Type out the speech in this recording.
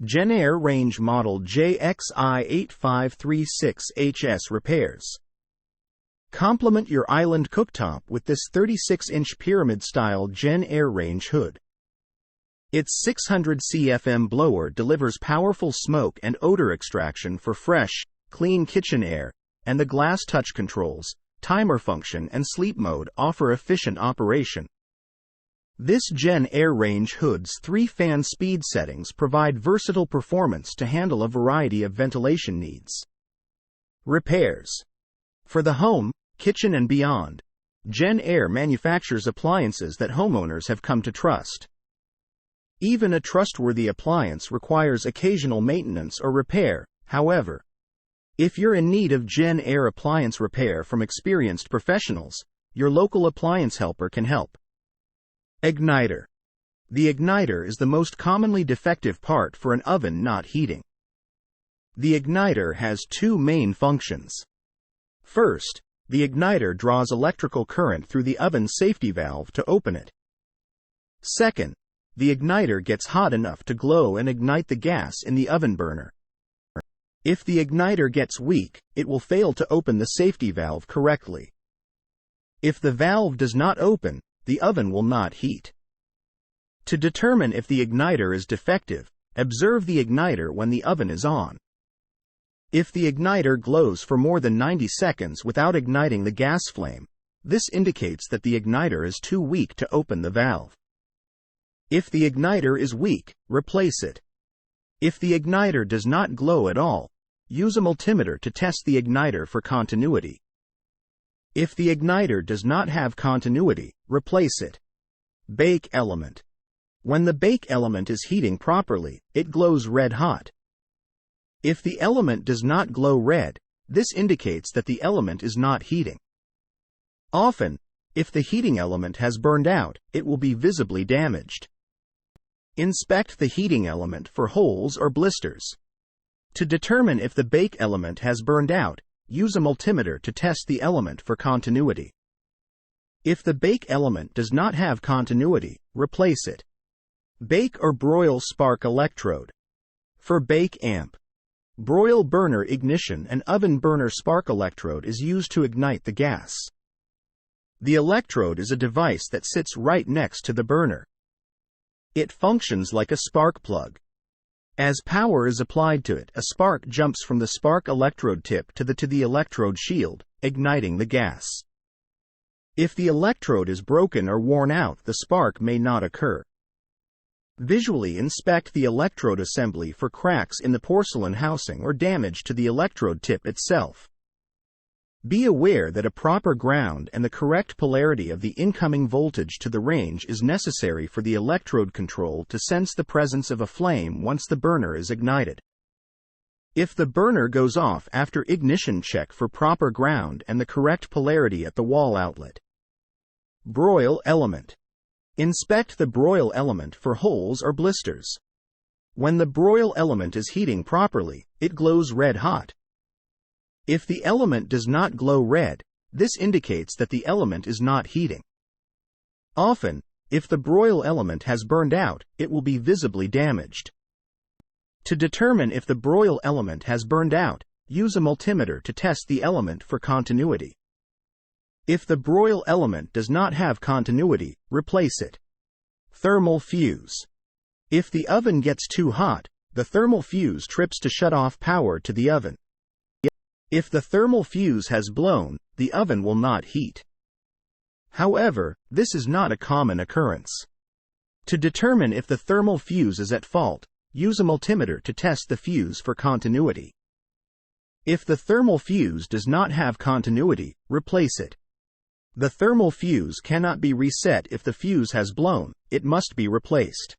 JennAir range model JXI8536HS repairs. Complement your island cooktop with this 36-inch pyramid-style JennAir range hood. Its 600 CFM blower delivers powerful smoke and odor extraction for fresh, clean kitchen air, and the glass touch controls, timer function and sleep mode offer efficient operation. This JennAir range hood's 3-fan speed settings provide versatile performance to handle a variety of ventilation needs. Repairs. For the home, kitchen and beyond, JennAir manufactures appliances that homeowners have come to trust. Even a trustworthy appliance requires occasional maintenance or repair, however. If you're in need of JennAir appliance repair from experienced professionals, your local appliance helper can help. Igniter. The igniter is the most commonly defective part for an oven not heating. The igniter has two main functions. First, the igniter draws electrical current through the oven safety valve to open it. Second, the igniter gets hot enough to glow and ignite the gas in the oven burner. If the igniter gets weak, it will fail to open the safety valve correctly. If the valve does not open, the oven will not heat. To determine if the igniter is defective, observe the igniter when the oven is on. If the igniter glows for more than 90 seconds without igniting the gas flame, this indicates that the igniter is too weak to open the valve. If the igniter is weak, replace it. If the igniter does not glow at all, use a multimeter to test the igniter for continuity. If the igniter does not have continuity, replace it. Bake element. When the bake element is heating properly, it glows red hot. If the element does not glow red, this indicates that the element is not heating. Often, if the heating element has burned out, it will be visibly damaged. Inspect the heating element for holes or blisters. To determine if the bake element has burned out, use a multimeter to test the element for continuity. If the bake element does not have continuity, replace it. Bake or broil spark electrode. For bake amp, broil burner ignition and oven burner spark electrode is used to ignite the gas. The electrode is a device that sits right next to the burner. It functions like a spark plug. As power is applied to it, a spark jumps from the spark electrode tip to the electrode shield, igniting the gas. If the electrode is broken or worn out, the spark may not occur. Visually inspect the electrode assembly for cracks in the porcelain housing or damage to the electrode tip itself. Be aware that a proper ground and the correct polarity of the incoming voltage to the range is necessary for the electrode control to sense the presence of a flame once the burner is ignited. If the burner goes off after ignition, check for proper ground and the correct polarity at the wall outlet. Broil element. Inspect the broil element for holes or blisters. When the broil element is heating properly, it glows red hot. If the element does not glow red, this indicates that the element is not heating. Often, if the broil element has burned out, it will be visibly damaged. To determine if the broil element has burned out, use a multimeter to test the element for continuity. If the broil element does not have continuity, replace it. Thermal fuse. If the oven gets too hot, the thermal fuse trips to shut off power to the oven. If the thermal fuse has blown, the oven will not heat. However, this is not a common occurrence. To determine if the thermal fuse is at fault, use a multimeter to test the fuse for continuity. If the thermal fuse does not have continuity, replace it. The thermal fuse cannot be reset if the fuse has blown, it must be replaced.